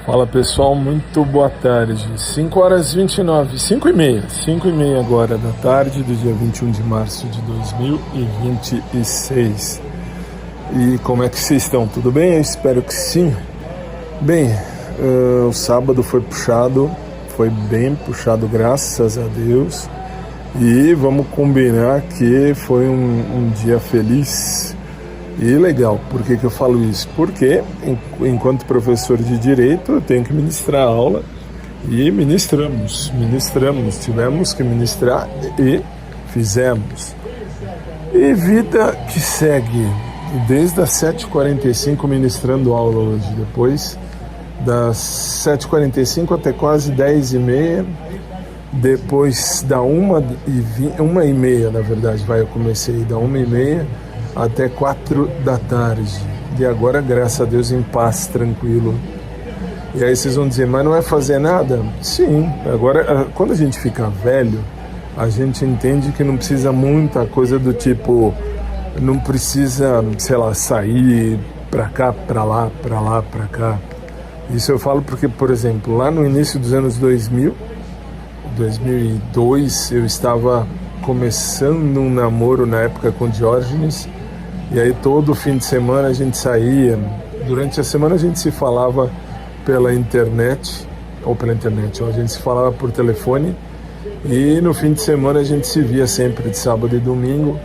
Fala pessoal, muito boa tarde. 5 horas 29, 5 e meia agora da tarde do dia 21 de março de 2026. E como é que vocês estão? Tudo bem? Eu espero que sim. Bem, o sábado foi puxado, foi bem puxado, graças a Deus. E vamos combinar que foi um dia feliz e legal. Por que eu falo isso? Porque enquanto professor de Direito eu tenho que ministrar aula e ministramos, tivemos que ministrar e fizemos. E vida que segue, desde as 7h45 ministrando aula hoje, depois das 7h45 até quase 10h30, depois da 1h30, na verdade, eu comecei da 1h30 até 4 da tarde, e agora, graças a Deus, em paz, tranquilo. E aí vocês vão dizer, mas não é fazer nada? Sim, agora, quando a gente fica velho, a gente entende que não precisa muita coisa do tipo, não precisa, sei lá, sair pra cá, pra lá, pra cá. Isso eu falo porque, por exemplo, lá no início dos anos 2002, eu estava começando um namoro na época com Diógenes, e aí todo fim de semana a gente saía, durante a semana a gente se falava pela internet, a gente se falava por telefone, e no fim de semana a gente se via sempre de sábado e domingo,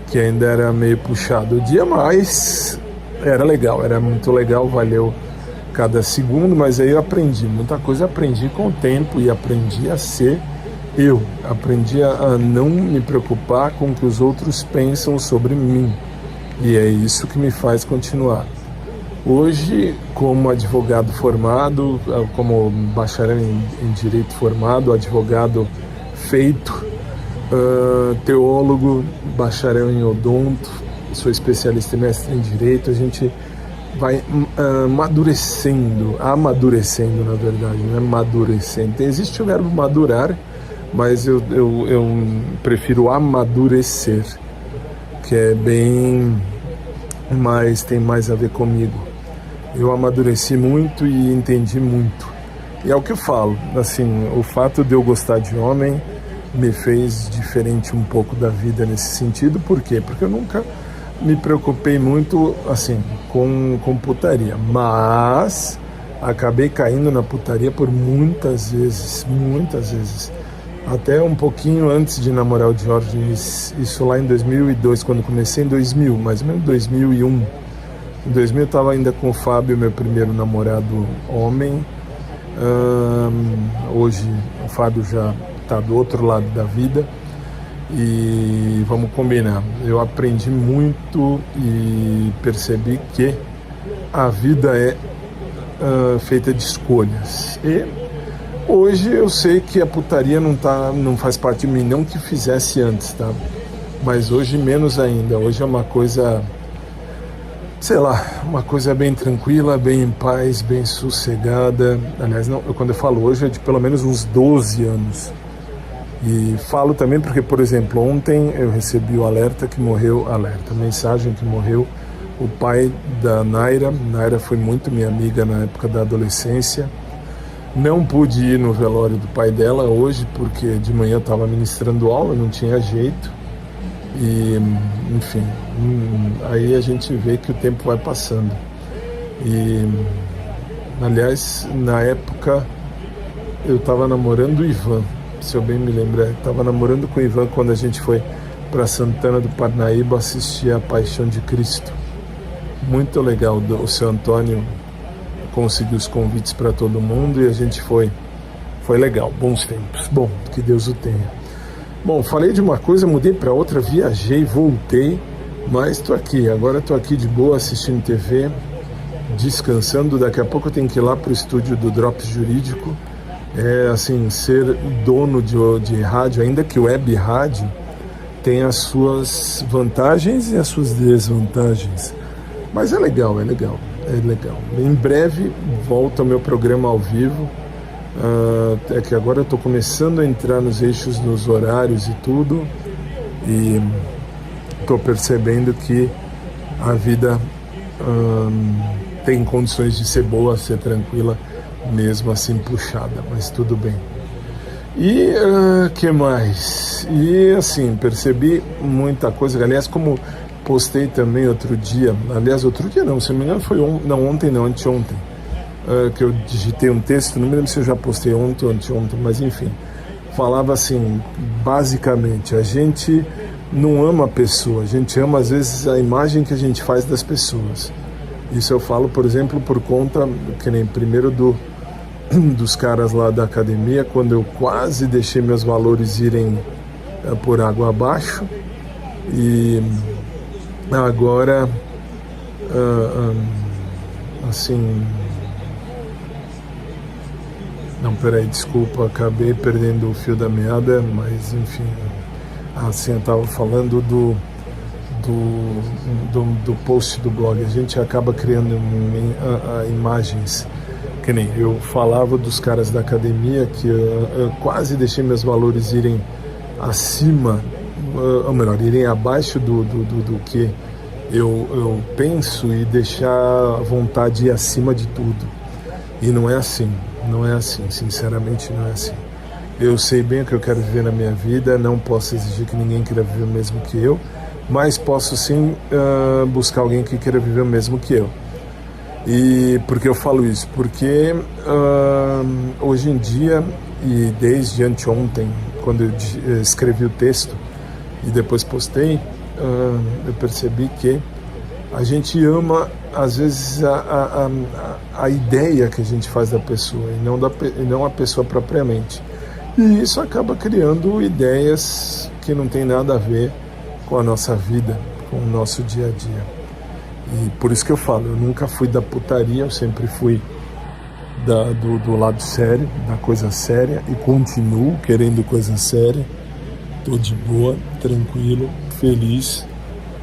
que ainda era meio puxado o dia, mas era legal, era muito legal, valeu cada segundo, mas aí eu aprendi muita coisa, aprendi com o tempo e aprendi a ser eu, aprendi a não me preocupar com o que os outros pensam sobre mim, e é isso que me faz continuar. Hoje, como advogado formado, como bacharel em Direito formado, advogado feito, teólogo, bacharel em odonto, sou especialista e mestre em Direito, a gente vai amadurecendo na verdade, não é amadurecendo. Existe o verbo madurar, mas eu prefiro amadurecer, que é bem mais, tem mais a ver comigo. Eu amadureci muito e entendi muito. E é o que eu falo, assim, o fato de eu gostar de homem me fez diferente um pouco da vida nesse sentido. Por quê? Porque eu nunca me preocupei muito, assim, com putaria, mas acabei caindo na putaria por muitas vezes, até um pouquinho antes de namorar o Jorge, isso lá em 2002, quando comecei em 2000, mais ou menos 2001. Em 2000 eu estava ainda com o Fábio, meu primeiro namorado homem. Hoje o Fábio já está do outro lado da vida. E vamos combinar, eu aprendi muito e percebi que a vida é feita de escolhas. E hoje eu sei que a putaria não faz parte de mim, não que fizesse antes, tá? Mas hoje menos ainda. Hoje é uma coisa, sei lá, uma coisa bem tranquila, bem em paz, bem sossegada. Aliás, quando eu falo hoje é de pelo menos uns 12 anos. E falo também porque, por exemplo, ontem eu recebi o mensagem que morreu o pai da Naira. Naira foi muito minha amiga na época da adolescência. Não pude ir no velório do pai dela hoje, porque de manhã eu estava ministrando aula, não tinha jeito. E, enfim, aí a gente vê que o tempo vai passando. E, aliás, na época eu estava namorando o Ivan. Se eu bem me lembrar, estava namorando com o Ivan quando a gente foi para Santana do Parnaíba assistir a Paixão de Cristo. Muito legal, o seu Antônio conseguiu os convites para todo mundo e a gente foi legal, bons tempos. Bom, que Deus o tenha. Bom, falei de uma coisa, mudei para outra, viajei, voltei, mas estou aqui, agora estou aqui de boa assistindo TV, descansando. Daqui a pouco eu tenho que ir lá para o estúdio do Drops Jurídico. Assim, ser dono de rádio, ainda que web rádio, tem as suas vantagens e as suas desvantagens. Mas é legal. Em breve volta o meu programa ao vivo. É que agora eu estou começando a entrar nos eixos, nos horários e tudo. E estou percebendo que a vida tem condições de ser boa, ser tranquila, mesmo assim puxada, mas tudo bem. E que mais? E assim, percebi muita coisa, aliás, como postei também outro dia, outro dia não, se não me engano foi anteontem, que eu digitei um texto, não me lembro se eu já postei ontem ou anteontem, mas enfim, falava assim, basicamente, a gente não ama a pessoa, a gente ama às vezes a imagem que a gente faz das pessoas. Isso eu falo, por exemplo, por conta, que nem primeiro dos caras lá da academia, quando eu quase deixei meus valores irem por água abaixo, e agora, assim... Não, peraí, desculpa, acabei perdendo o fio da meada, mas enfim, assim, eu estava falando do post do blog. A gente acaba criando imagens, que nem eu falava dos caras da academia, que eu quase deixei meus valores irem acima, ou melhor, irem abaixo do que eu penso, e deixar a vontade ir acima de tudo. E não é assim. Não é assim, sinceramente não é assim. Eu sei bem o que eu quero viver na minha vida, não posso exigir que ninguém queira viver o mesmo que eu, mas posso sim buscar alguém que queira viver o mesmo que eu. E por que eu falo isso? Porque hoje em dia, e desde anteontem, quando eu escrevi o texto e depois postei, eu percebi que a gente ama, às vezes, a ideia que a gente faz da pessoa e não a pessoa propriamente. E isso acaba criando ideias que não tem nada a ver com a nossa vida, com o nosso dia a dia. E por isso que eu falo, eu nunca fui da putaria, eu sempre fui do lado sério, da coisa séria, e continuo querendo coisa séria. Estou de boa, tranquilo, feliz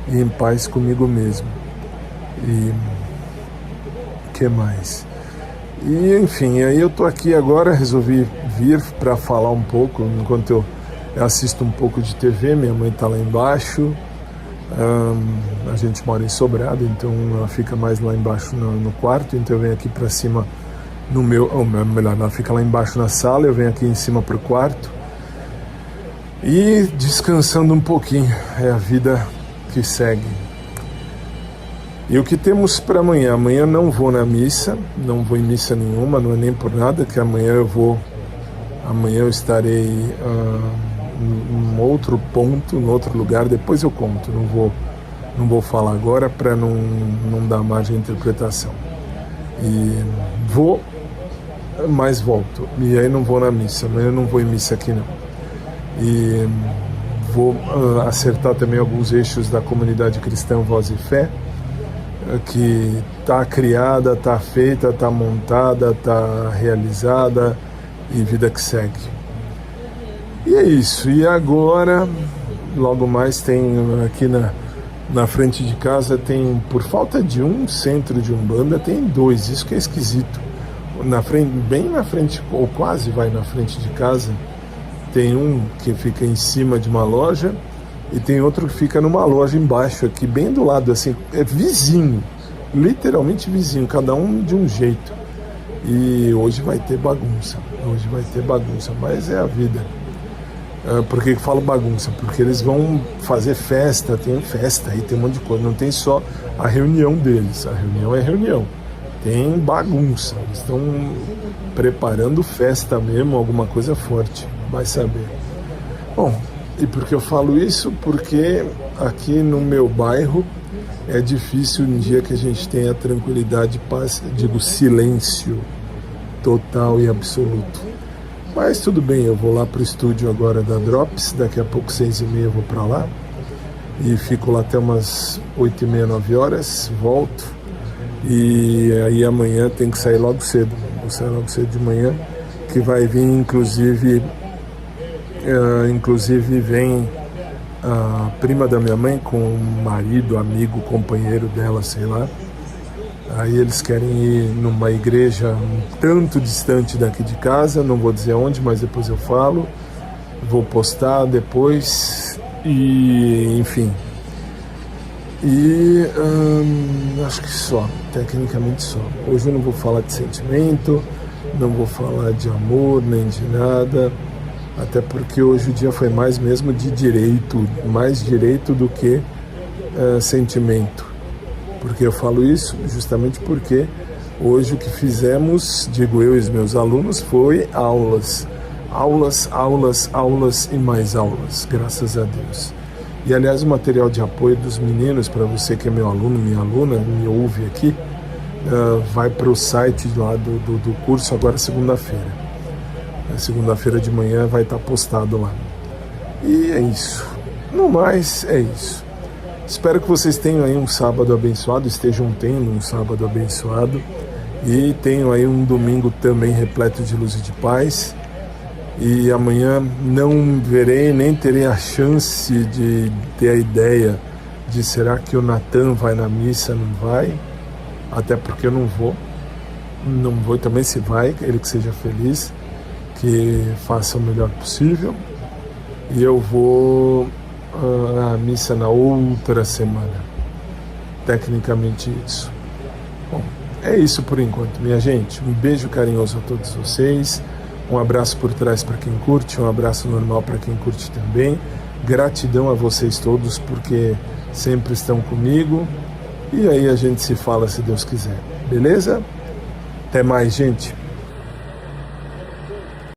e em paz comigo mesmo. E que mais? E enfim, aí eu tô aqui agora, resolvi vir para falar um pouco, enquanto eu assisto um pouco de TV. Minha mãe tá lá embaixo, a gente mora em Sobrado, então ela fica mais lá embaixo no quarto, então eu venho aqui para cima no ou melhor, ela fica lá embaixo na sala, eu venho aqui em cima pro quarto e descansando um pouquinho. É a vida que segue. E o que temos para amanhã? Amanhã não vou na missa, não vou em missa nenhuma, não é nem por nada, que amanhã eu estarei em outro ponto, em outro lugar, depois eu conto, não vou falar agora para não dar margem de interpretação. E vou, mas volto, e aí não vou na missa, amanhã eu não vou em missa aqui não. E vou acertar também alguns eixos da comunidade cristã Voz e Fé, que está criada, está feita, está montada, está realizada, e vida que segue. E é isso. E agora, logo mais tem aqui na frente de casa, tem, por falta de um centro de Umbanda, tem dois. Isso que é esquisito. Bem na frente, ou quase vai na frente de casa, tem um que fica em cima de uma loja, e tem outro que fica numa loja embaixo aqui, bem do lado, assim, é vizinho, literalmente vizinho, cada um de um jeito. E hoje vai ter bagunça, mas é a vida. Por que eu falo bagunça? Porque eles vão fazer festa, tem festa aí, tem um monte de coisa, não tem só a reunião deles, a reunião é reunião, tem bagunça, eles estão preparando festa mesmo, alguma coisa forte, vai saber. Bom, e por que eu falo isso? Porque aqui no meu bairro é difícil um dia que a gente tenha tranquilidade, paz, digo silêncio total e absoluto. Mas tudo bem, eu vou lá pro estúdio agora da Drops, daqui a pouco 6h30 eu vou para lá e fico lá até umas 8h30, 9 horas, volto, e aí amanhã tem que sair logo cedo, vou sair logo cedo de manhã, que vai vir inclusive vem a prima da minha mãe com o marido, amigo, companheiro dela, sei lá. Aí eles querem ir numa igreja um tanto distante daqui de casa, não vou dizer onde, mas depois eu falo, vou postar depois, e enfim. E acho que só, tecnicamente só. Hoje eu não vou falar de sentimento, não vou falar de amor, nem de nada, até porque hoje o dia foi mais mesmo de direito, mais direito do que sentimento. Porque eu falo isso justamente porque hoje o que fizemos, digo eu e os meus alunos, foi aulas. Aulas, aulas, aulas e mais aulas, graças a Deus. E, aliás, o material de apoio dos meninos, para você que é meu aluno, minha aluna, me ouve aqui, vai para o site lá do curso agora segunda-feira. Segunda-feira de manhã vai estar postado lá. E é isso. No mais, é isso. Espero que vocês tenham aí um sábado abençoado, estejam tendo um sábado abençoado e tenham aí um domingo também repleto de luz e de paz. E amanhã não verei, nem terei a chance de ter a ideia de será que o Natan vai na missa, não vai, até porque eu não vou e também se vai, ele que seja feliz, que faça o melhor possível, e eu vou à missa na outra semana, tecnicamente isso. Bom, é isso por enquanto, minha gente, um beijo carinhoso a todos vocês. Um abraço por trás para quem curte, um abraço normal para quem curte também. Gratidão a vocês todos porque sempre estão comigo. E aí a gente se fala se Deus quiser. Beleza? Até mais, gente.